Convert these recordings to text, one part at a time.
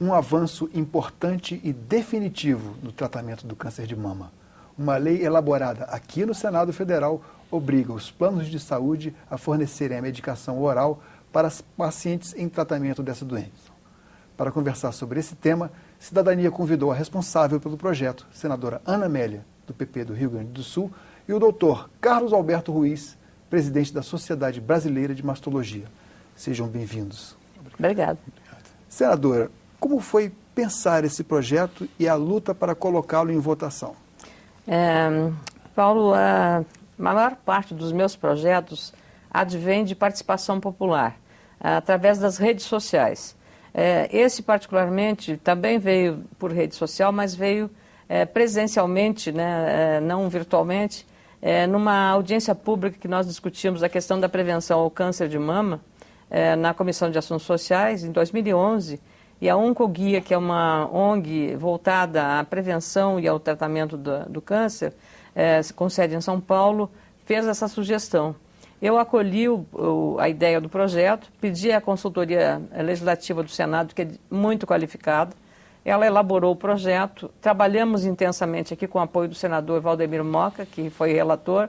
um avanço importante e definitivo no tratamento do câncer de mama. Uma lei elaborada aqui no Senado Federal obriga os planos de saúde a fornecerem a medicação oral para os pacientes em tratamento dessa doença. Para conversar sobre esse tema, Cidadania convidou a responsável pelo projeto, senadora Ana Amélia, do PP do Rio Grande do Sul, e o doutor Carlos Alberto Ruiz, presidente da Sociedade Brasileira de Mastologia. Sejam bem-vindos. Obrigado. Senadora, como foi pensar esse projeto e a luta para colocá-lo em votação? Paulo, a maior parte dos meus projetos advém de participação popular, através das redes sociais. Esse, particularmente, também veio por rede social, mas veio presencialmente, né, não virtualmente, numa audiência pública que nós discutimos a questão da prevenção ao câncer de mama, na Comissão de Assuntos Sociais, em 2011, e a Oncoguia, que é uma ONG voltada à prevenção e ao tratamento do câncer, com sede em São Paulo, fez essa sugestão. Eu acolhi a ideia do projeto, pedi à consultoria legislativa do Senado, que é muito qualificada, ela elaborou o projeto, trabalhamos intensamente aqui com o apoio do senador Valdemiro Moca, que foi relator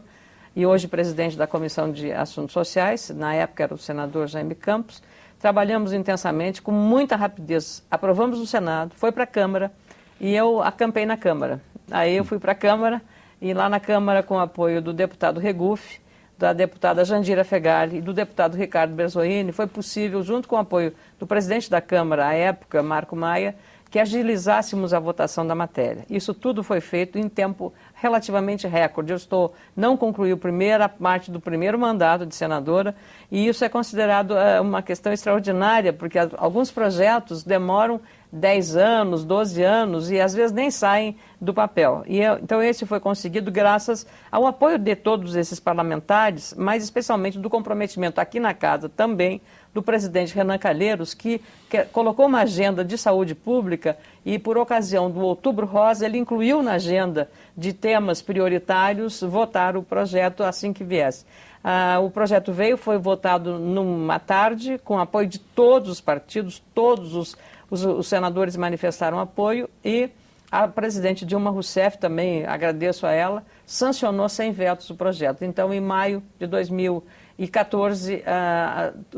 e hoje presidente da Comissão de Assuntos Sociais, na época era o senador Jaime Campos. Trabalhamos intensamente, com muita rapidez, aprovamos no Senado, foi para a Câmara e eu acampei na Câmara. Aí eu fui para a Câmara e lá na Câmara, com o apoio do deputado Regufe, da deputada Jandira Fegali e do deputado Ricardo Berzoini, foi possível, junto com o apoio do presidente da Câmara, à época, Marco Maia, que agilizássemos a votação da matéria. Isso tudo foi feito em tempo relativamente recorde. Eu não concluí a primeira parte do primeiro mandato de senadora e isso é considerado uma questão extraordinária, porque alguns projetos demoram 10 anos, 12 anos e às vezes nem saem do papel. Então esse foi conseguido graças ao apoio de todos esses parlamentares, mas especialmente do comprometimento aqui na casa também do presidente Renan Calheiros, que colocou uma agenda de saúde pública e, por ocasião do Outubro Rosa, ele incluiu na agenda de temas prioritários votar o projeto assim que viesse. O projeto foi votado numa tarde, com apoio de todos os partidos, todos os senadores manifestaram apoio e a presidente Dilma Rousseff, também agradeço a ela, sancionou sem vetos o projeto. Então, em maio de 2014,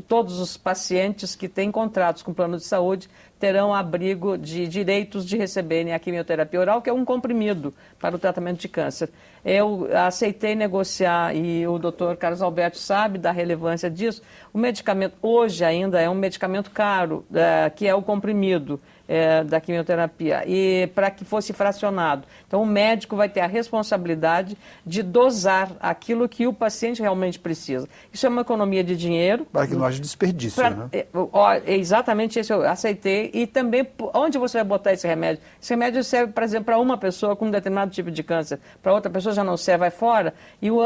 todos os pacientes que têm contratos com plano de saúde terão abrigo de direitos de receberem a quimioterapia oral, que é um comprimido para o tratamento de câncer. Eu aceitei negociar, e o doutor Carlos Alberto sabe da relevância disso. O medicamento hoje ainda é um medicamento caro, que é o comprimido da quimioterapia, e para que fosse fracionado. Então, o médico vai ter a responsabilidade de dosar aquilo que o paciente realmente precisa. Isso é uma economia de dinheiro. Para que não haja desperdício, né? Exatamente isso eu aceitei. E também, onde você vai botar esse remédio? Esse remédio serve, por exemplo, para uma pessoa com um determinado tipo de câncer, para outra pessoa já não serve, vai fora, e o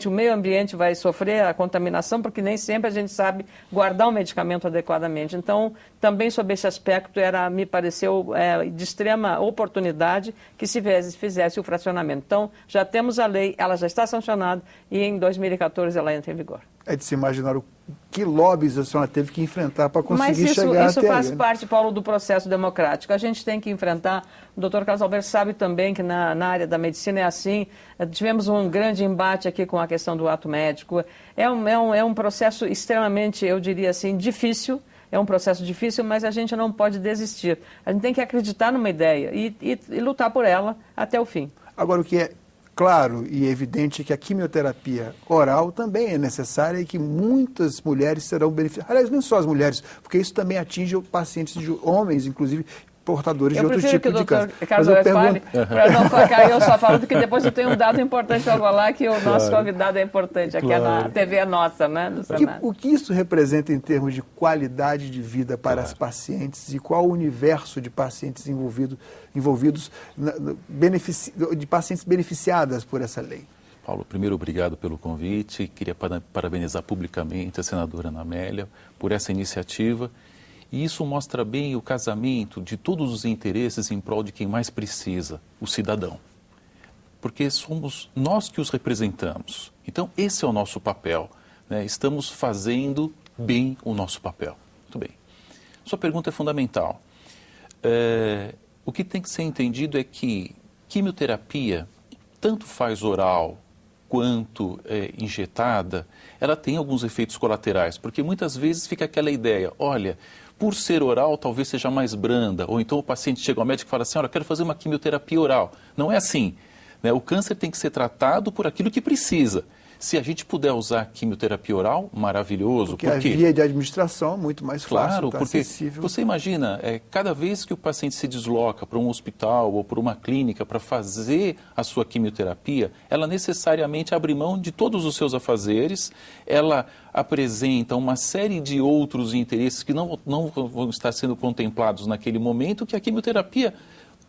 meio ambiente vai sofrer a contaminação, porque nem sempre a gente sabe guardar o medicamento adequadamente. Então, também sobre esse aspecto, me pareceu de extrema oportunidade que se fizesse o fracionamento. Então, já temos a lei, ela já está sancionada e em 2014 ela entra em vigor. É de se imaginar que lobbies a senhora teve que enfrentar para conseguir chegar até Mas isso faz aí, né? parte, Paulo, do processo democrático. A gente tem que enfrentar, o doutor Carlos Alberto sabe também que na área da medicina é assim, tivemos um grande embate aqui com a questão do ato médico. É um processo extremamente, eu diria assim, difícil. É um processo difícil, mas a gente não pode desistir. A gente tem que acreditar numa ideia e lutar por ela até o fim. Agora, o que é claro e evidente é que a quimioterapia oral também é necessária e que muitas mulheres serão beneficiadas. Aliás, não só as mulheres, porque isso também atinge pacientes de homens, inclusive portadores de outros tipos de câncer. Carlos Alberto fale, para não focar, eu só falo, porque depois eu tenho um dado importante para falar, que o nosso convidado é importante, aqui na TV nossa, né, do Senado. O que isso representa em termos de qualidade de vida para as pacientes e qual o universo de pacientes envolvidos de pacientes beneficiadas por essa lei? Paulo, primeiro, obrigado pelo convite. Queria parabenizar publicamente a senadora Ana Amélia por essa iniciativa. E isso mostra bem o casamento de todos os interesses em prol de quem mais precisa, o cidadão. Porque somos nós que os representamos. Então, esse é o nosso papel, né? Estamos fazendo bem o nosso papel. Muito bem. Sua pergunta é fundamental. o que tem que ser entendido é que quimioterapia, tanto faz oral quanto injetada, ela tem alguns efeitos colaterais, porque muitas vezes fica aquela ideia, olha, por ser oral talvez seja mais branda, ou então o paciente chega ao médico e fala assim, olha, eu quero fazer uma quimioterapia oral. Não é assim, né? O câncer tem que ser tratado por aquilo que precisa. Se a gente puder usar quimioterapia oral, maravilhoso. Porque a via de administração é muito mais fácil, claro, tá porque acessível. Você imagina, cada vez que o paciente se desloca para um hospital ou para uma clínica para fazer a sua quimioterapia, ela necessariamente abre mão de todos os seus afazeres, ela apresenta uma série de outros interesses que não vão estar sendo contemplados naquele momento, que a quimioterapia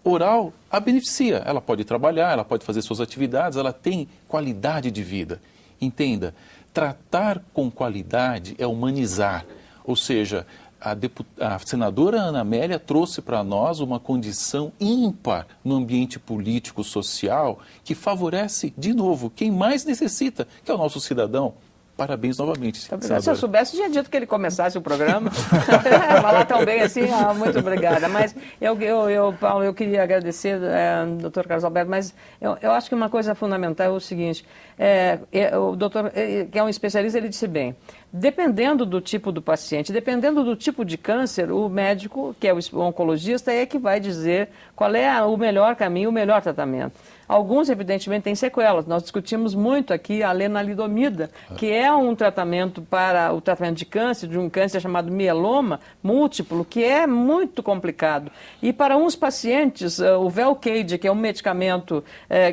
oral a beneficia. Ela pode trabalhar, ela pode fazer suas atividades, ela tem qualidade de vida. Entenda, tratar com qualidade é humanizar, ou seja, a senadora Ana Amélia trouxe para nós uma condição ímpar no ambiente político, social, que favorece, de novo, quem mais necessita, que é o nosso cidadão. Parabéns novamente, senadora. Se eu soubesse, tinha dito que ele começasse o programa. Falar tão bem assim, muito obrigada. Mas Paulo, eu queria agradecer, doutor Carlos Alberto, mas eu acho que uma coisa fundamental é o seguinte, o doutor, que é um especialista, ele disse bem, dependendo do tipo do paciente, dependendo do tipo de câncer, o médico, que é o oncologista, é que vai dizer qual é o melhor caminho, o melhor tratamento. Alguns, evidentemente, têm sequelas. Nós discutimos muito aqui a lenalidomida, que é um tratamento para o tratamento de câncer, de um câncer chamado mieloma múltiplo, que é muito complicado. E para uns pacientes, o Velcade, que é um medicamento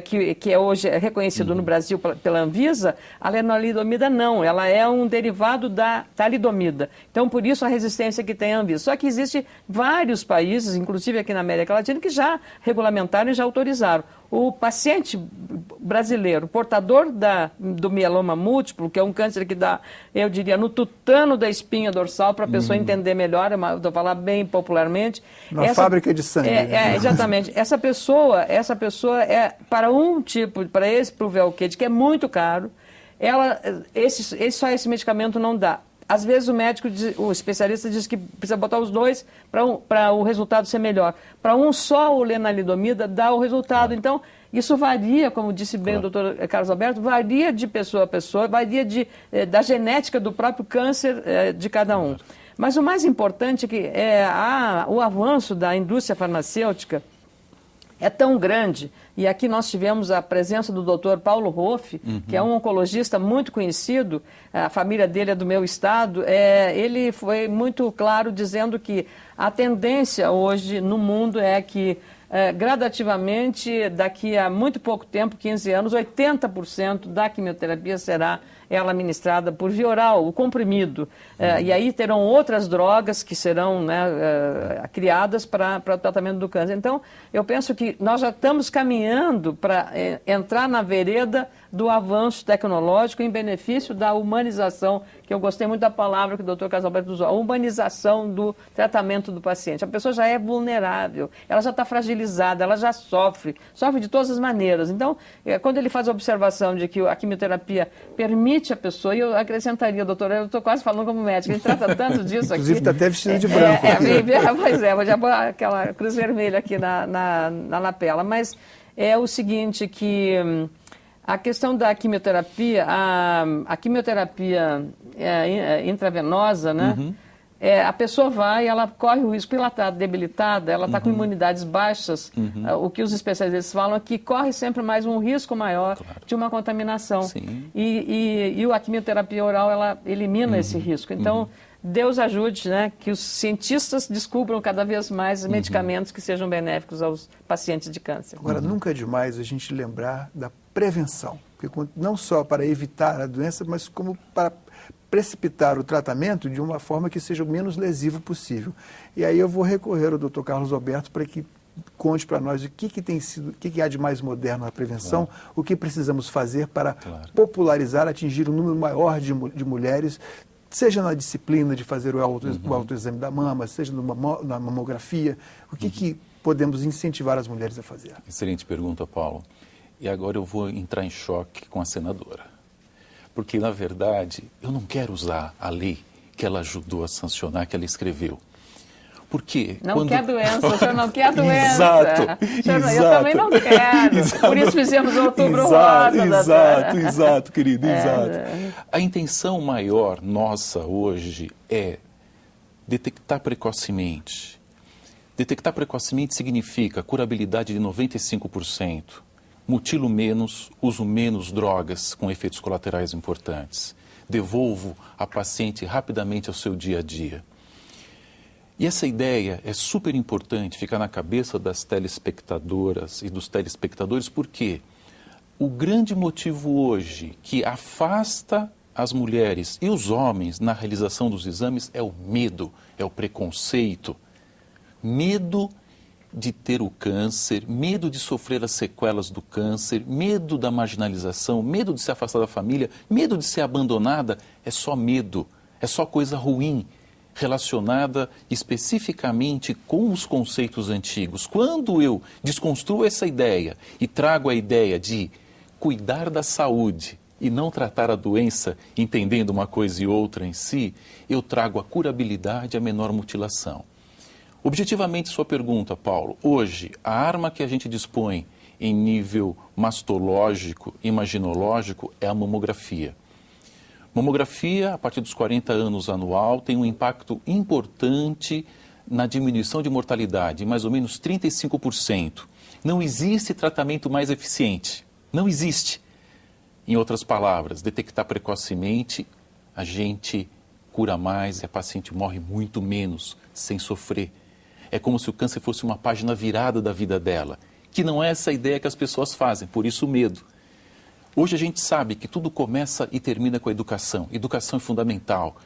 que é hoje reconhecido no Brasil pela Anvisa, a lenalidomida não, ela é um derivado da talidomida. Então, por isso a resistência que tem a Anvisa. Só que existe vários países, inclusive aqui na América Latina, que já regulamentaram e já autorizaram. O paciente brasileiro, portador do mieloma múltiplo, que é um câncer que dá, eu diria, no tutano da espinha dorsal, para a pessoa entender melhor, eu vou falar bem popularmente. Na fábrica de sangue. Exatamente. Essa pessoa para um tipo, para o Velcade, que é muito caro, só esse medicamento não dá. Às vezes o especialista diz que precisa botar os dois para o resultado ser melhor. Para um só o lenalidomida dá o resultado. Então, isso varia, como disse bem o doutor Carlos Alberto, varia de pessoa a pessoa, varia da genética do próprio câncer de cada um. Mas o mais importante é que o avanço da indústria farmacêutica é tão grande, e aqui nós tivemos a presença do Dr. Paulo Hoff, que é um oncologista muito conhecido, a família dele é do meu estado, ele foi muito claro dizendo que a tendência hoje no mundo é que gradativamente, daqui a muito pouco tempo, 15 anos, 80% da quimioterapia será ela administrada por via oral, o comprimido. E aí terão outras drogas que serão criadas para o tratamento do câncer. Então, eu penso que nós já estamos caminhando para entrar na vereda do avanço tecnológico em benefício da humanização, que eu gostei muito da palavra que o doutor Carlos Alberto usou, a humanização do tratamento do paciente. A pessoa já é vulnerável, ela já está fragilizada, ela já sofre de todas as maneiras. Então, quando ele faz a observação de que a quimioterapia permite a pessoa, e eu acrescentaria, doutor, eu estou quase falando como médico, a gente trata tanto disso aqui. Inclusive está até vestido de branco. Pois é, vou já pôr aquela cruz vermelha aqui na lapela. Mas é o seguinte, que a questão da quimioterapia, a quimioterapia intravenosa, né? A pessoa ela corre o risco, ela está debilitada, ela está com imunidades baixas, o que os especialistas falam é que corre sempre mais um risco maior de uma contaminação. E a quimioterapia oral, ela elimina esse risco. Então, Deus ajude, né, que os cientistas descubram cada vez mais medicamentos que sejam benéficos aos pacientes de câncer. Agora, nunca é demais a gente lembrar da prevenção, porque não só para evitar a doença, mas como para precipitar o tratamento de uma forma que seja o menos lesivo possível. E aí eu vou recorrer ao Dr. Carlos Alberto para que conte para nós o que há de mais moderno na prevenção, o que precisamos fazer para popularizar, atingir um número maior de mulheres, seja na disciplina de fazer o autoexame da mama, seja na mamografia, o que podemos incentivar as mulheres a fazer? Excelente pergunta, Paulo. E agora eu vou entrar em choque com a senadora. Porque, na verdade, eu não quero usar a lei que ela ajudou a sancionar, que ela escreveu. Por quê? Não quer doença, o senhor não quer doença. Exato, Eu também não quero. Exato. Por isso fizemos o Outubro Exato, Rosa. exato, querido, exato. A intenção maior nossa hoje é detectar precocemente. Detectar precocemente significa curabilidade de 95%, mutilo menos, uso menos drogas com efeitos colaterais importantes, devolvo a paciente rapidamente ao seu dia a dia. E essa ideia é super importante ficar na cabeça das telespectadoras e dos telespectadores, porque o grande motivo hoje que afasta as mulheres e os homens na realização dos exames é o medo, é o preconceito. Medo de ter o câncer, medo de sofrer as sequelas do câncer, medo da marginalização, medo de se afastar da família, medo de ser abandonada. É só medo, é só coisa ruim, relacionada especificamente com os conceitos antigos. Quando eu desconstruo essa ideia e trago a ideia de cuidar da saúde e não tratar a doença, entendendo uma coisa e outra em si, eu trago a curabilidade e a menor mutilação. Objetivamente, sua pergunta, Paulo, hoje, a arma que a gente dispõe em nível mastológico, imaginológico, é a mamografia. Mamografia, a partir dos 40 anos anual, tem um impacto importante na diminuição de mortalidade, mais ou menos 35%. Não existe tratamento mais eficiente. Não existe. Em outras palavras, detectar precocemente, a gente cura mais e a paciente morre muito menos, sem sofrer. É como se o câncer fosse uma página virada da vida dela, que não é essa ideia que as pessoas fazem, por isso o medo. Hoje a gente sabe que tudo começa e termina com a educação. Educação é fundamental.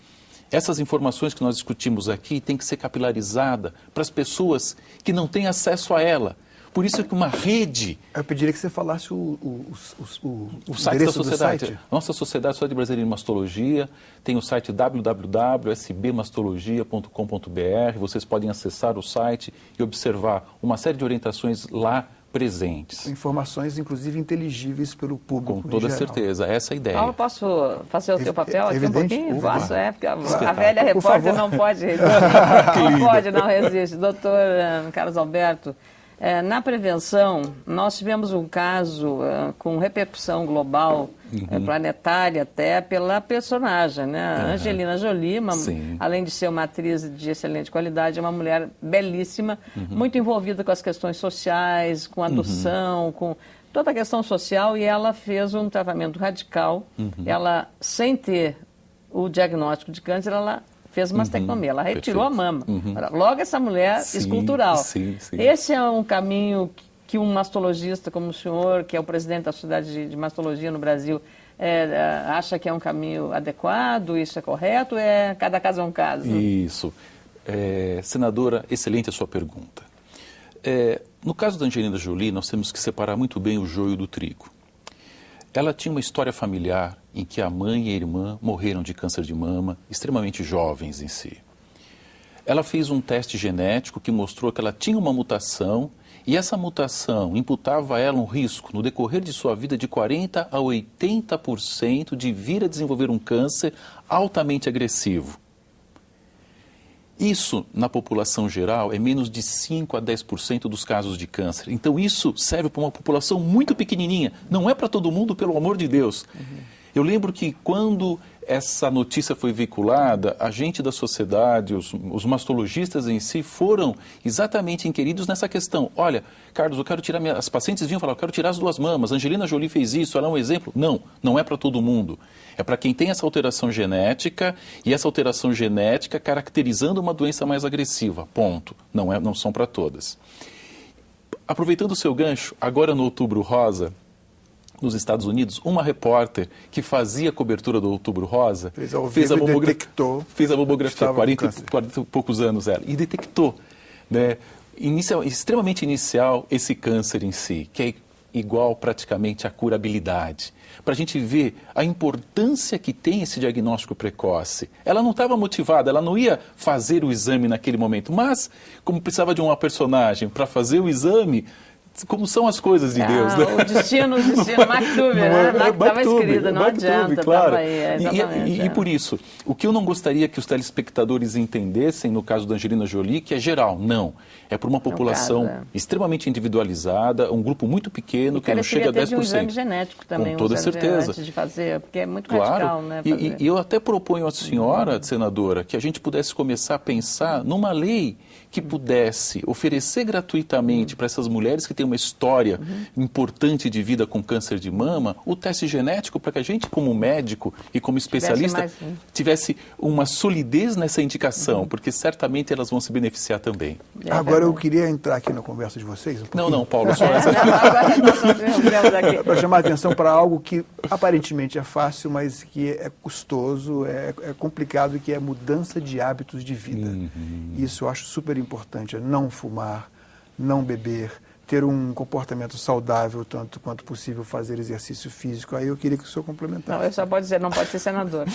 Essas informações que nós discutimos aqui têm que ser capilarizada para as pessoas que não têm acesso a ela. Por isso é que uma rede... Eu pediria que você falasse o site da sociedade. Nossa Sociedade Brasileira de Mastologia tem o site www.sbmastologia.com.br. Vocês podem acessar o site e observar uma série de orientações lá presentes. Informações, inclusive, inteligíveis pelo público. Com toda certeza, essa é a ideia. Paulo, posso fazer o teu papel aqui um pouquinho? Faço, porque a velha Por repórter favor. não pode resistir. Não pode, não resiste. Doutor Carlos Alberto, na prevenção, nós tivemos um caso com repercussão global, planetária até, pela personagem, né? Angelina Jolie, além de ser uma atriz de excelente qualidade, é uma mulher belíssima, muito envolvida com as questões sociais, com adoção, com toda a questão social, e ela fez um tratamento radical. Ela, sem ter o diagnóstico de câncer, ela fez mastectomia, ela retirou a mama. Logo, essa mulher escultural. Sim. Esse é um caminho que um mastologista como o senhor, que é o presidente da Sociedade de Mastologia no Brasil, acha que é um caminho adequado, isso é correto, cada caso é um caso? Isso. Senadora, excelente a sua pergunta. No caso da Angelina Jolie, nós temos que separar muito bem o joio do trigo. Ela tinha uma história familiar em que a mãe e a irmã morreram de câncer de mama, extremamente jovens em si. Ela fez um teste genético que mostrou que ela tinha uma mutação e essa mutação imputava a ela um risco no decorrer de sua vida de 40% a 80% de vir a desenvolver um câncer altamente agressivo. Isso, na população geral, é menos de 5% a 10% dos casos de câncer. Então, isso serve para uma população muito pequenininha. Não é para todo mundo, pelo amor de Deus. Eu lembro que quando essa notícia foi veiculada, a gente da sociedade, os mastologistas em si, foram exatamente inquiridos nessa questão. Olha, Carlos, eu quero tirar as pacientes vinham falar, eu quero tirar as 2 mamas. Angelina Jolie fez isso, ela é um exemplo? Não, não é para todo mundo. É para quem tem essa alteração genética e essa alteração genética caracterizando uma doença mais agressiva. Ponto. Não são para todas. Aproveitando o seu gancho, agora no Outubro Rosa, nos Estados Unidos, uma repórter que fazia a cobertura do Outubro Rosa fez a mamografia, 40 e poucos anos ela, e detectou, né, extremamente inicial esse câncer em si, que é igual praticamente à curabilidade. Para a gente ver a importância que tem esse diagnóstico precoce. Ela não estava motivada, ela não ia fazer o exame naquele momento, mas como precisava de uma personagem para fazer o exame, como são as coisas de Deus, né? O destino, Maktub, né? Estava escrito, não adianta. Claro. Aí, e por isso, o que eu não gostaria que os telespectadores entendessem, no caso da Angelina Jolie, que é geral, não. É por uma população extremamente individualizada, um grupo muito pequeno, que não chega a 10%. Um exame genético também, com toda certeza. Antes de fazer, porque é muito claro. Radical, né? E eu até proponho à senhora, senadora, que a gente pudesse começar a pensar numa lei que pudesse oferecer gratuitamente para essas mulheres que têm uma história importante de vida com câncer de mama, o teste genético, para que a gente, como médico e como especialista, tivesse uma solidez nessa indicação, porque certamente elas vão se beneficiar também. Agora eu queria entrar aqui na conversa de vocês. Não, Paulo, só essa. Para chamar a atenção para algo que aparentemente é fácil, mas que é custoso, é complicado, que é a mudança de hábitos de vida. Isso eu acho super importante, é não fumar, não beber, ter um comportamento saudável, tanto quanto possível, fazer exercício físico. Aí eu queria que o senhor complementasse. Não, eu só posso dizer, não pode ser senador.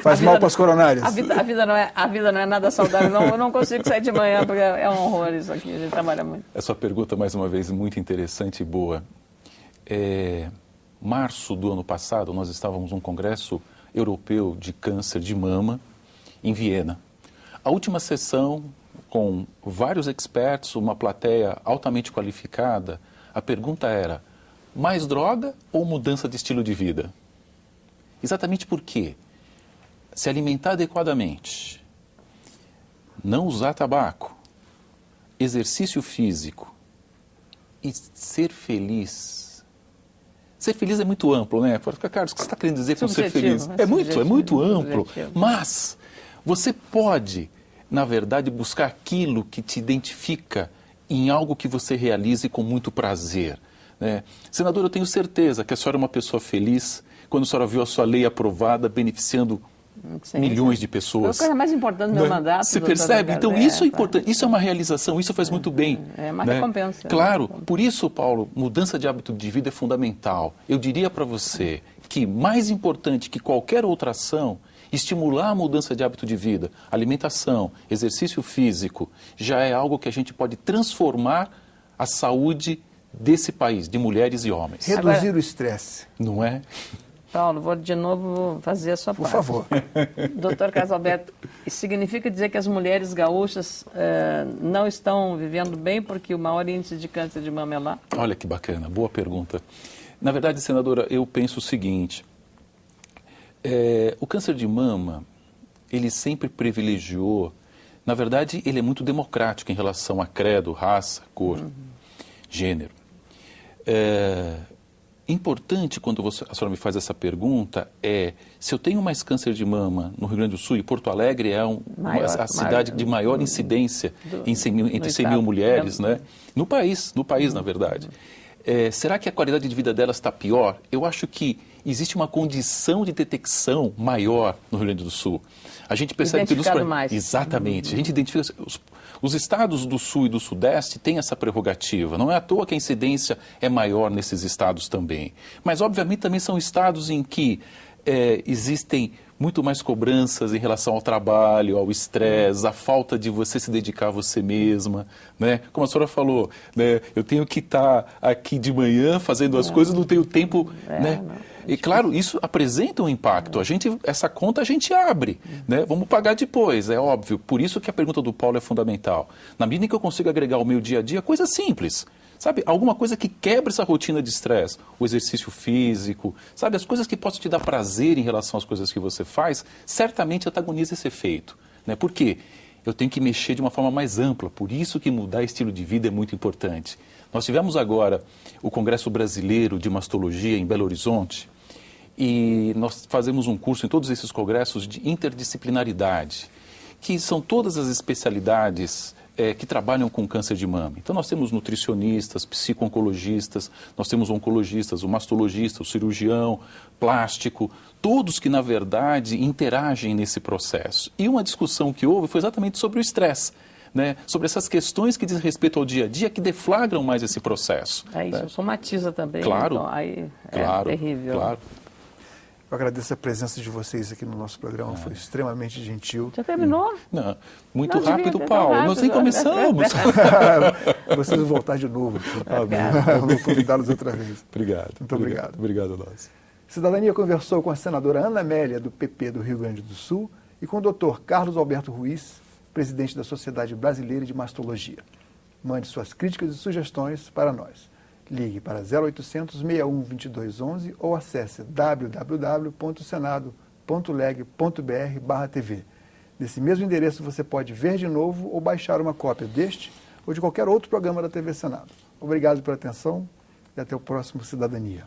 Faz mal para as coronárias. A vida não é nada saudável. Eu não consigo sair de manhã, porque é um horror isso aqui, a gente trabalha muito. Essa pergunta, mais uma vez, muito interessante e boa. Março do ano passado, nós estávamos num congresso europeu de câncer de mama em Viena. A última sessão, com vários experts, uma plateia altamente qualificada, a pergunta era: mais droga ou mudança de estilo de vida? Exatamente por quê? Se alimentar adequadamente, não usar tabaco, exercício físico e ser feliz. Ser feliz é muito amplo, né? Carlos, o que você está querendo dizer com ser feliz? É muito amplo, mas você pode, na verdade, buscar aquilo que te identifica em algo que você realize com muito prazer, né? Senador, eu tenho certeza que a senhora é uma pessoa feliz quando a senhora viu a sua lei aprovada, beneficiando milhões de pessoas. Foi a coisa mais importante do meu mandato. Você percebe? Então, isso é importante, isso é uma realização, isso faz muito bem. É uma recompensa. Claro, por isso, Paulo, mudança de hábito de vida é fundamental. Eu diria para você que mais importante que qualquer outra ação, estimular a mudança de hábito de vida, alimentação, exercício físico, já é algo que a gente pode transformar a saúde desse país, de mulheres e homens. Reduzir o estresse. Não é? Paulo, vou de novo fazer a sua parte. Por favor. Doutor Carlos Alberto, isso significa dizer que as mulheres gaúchas não estão vivendo bem porque o maior índice de câncer de mama é lá? Olha que bacana, boa pergunta. Na verdade, senadora, eu penso o seguinte: o câncer de mama, ele sempre privilegiou, na verdade, ele é muito democrático em relação a credo, raça, cor, gênero. Importante, quando a senhora me faz essa pergunta, se eu tenho mais câncer de mama no Rio Grande do Sul, e Porto Alegre é a cidade de maior incidência entre 100 mil mulheres, né? No país, na verdade. Será que a qualidade de vida delas está pior? Eu acho que existe uma condição de detecção maior no Rio Grande do Sul. A gente percebe que mais. Exatamente. A gente identifica os estados do Sul e do Sudeste têm essa prerrogativa. Não é à toa que a incidência é maior nesses estados também. Mas, obviamente, também são estados em que existem muito mais cobranças em relação ao trabalho, ao estresse, à falta de você se dedicar a você mesma, né? Como a senhora falou, né? Eu tenho que estar aqui de manhã fazendo as coisas, não tenho tempo, né? E claro, isso apresenta um impacto. Essa conta a gente abre, né? Vamos pagar depois, é óbvio. Por isso que a pergunta do Paulo é fundamental. Na medida em que eu consigo agregar ao meu dia a dia, coisa simples. Sabe, alguma coisa que quebre essa rotina de estresse, o exercício físico, sabe, as coisas que possam te dar prazer em relação às coisas que você faz, certamente antagoniza esse efeito, né? Por quê? Eu tenho que mexer de uma forma mais ampla, por isso que mudar estilo de vida é muito importante. Nós tivemos agora o Congresso Brasileiro de Mastologia em Belo Horizonte e nós fazemos um curso em todos esses congressos de interdisciplinaridade, que são todas as especialidades que trabalham com câncer de mama. Então, nós temos nutricionistas, psico-oncologistas, nós temos oncologistas, o mastologista, o cirurgião, plástico, todos que, na verdade, interagem nesse processo. E uma discussão que houve foi exatamente sobre o estresse, né? Sobre essas questões que dizem respeito ao dia a dia, que deflagram mais esse processo. Isso somatiza também. Claro, então, aí claro, é terrível. Claro. Eu agradeço a presença de vocês aqui no nosso programa, foi extremamente gentil. Já terminou? Não, muito Não, rápido, devia ter Paulo. tão Nós nem rápido. começamos. Vocês vão voltar de novo. Vou convidá-los outra vez. Obrigado. Muito obrigado. Obrigado a nós. Cidadania conversou com a senadora Ana Amélia, do PP do Rio Grande do Sul, e com o Dr. Carlos Alberto Ruiz, presidente da Sociedade Brasileira de Mastologia. Mande suas críticas e sugestões para nós. Ligue para 0800 61 2211 ou acesse www.senado.leg.br/TV. Nesse mesmo endereço você pode ver de novo ou baixar uma cópia deste ou de qualquer outro programa da TV Senado. Obrigado pela atenção e até o próximo Cidadania.